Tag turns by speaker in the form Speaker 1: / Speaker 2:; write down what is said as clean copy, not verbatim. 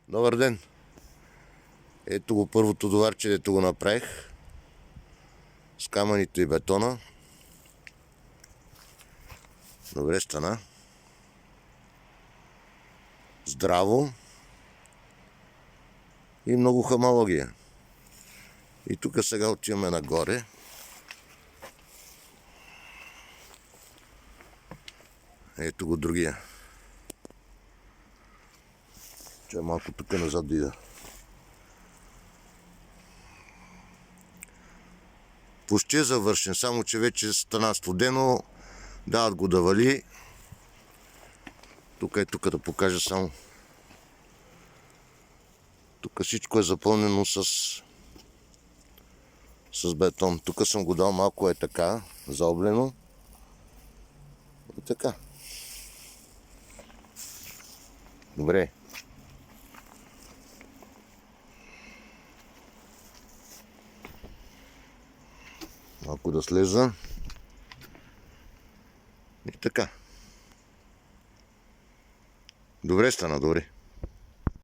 Speaker 1: Добър ден! Ето го първото доварче, дето го направих с камъните и бетона. Добре стана. Здраво и много хамалогия. И тук сега отиваме нагоре. Ето го другия. Че малко тук назад ида. Почти е завършен, само че вече стана студено. Дават го да вали. Тук да покажа само. Тук всичко е запълнено с бетон. Тук съм го дал малко така, заоблено. И така. Добре. Малко да слеза. И така. Добре стана, добре.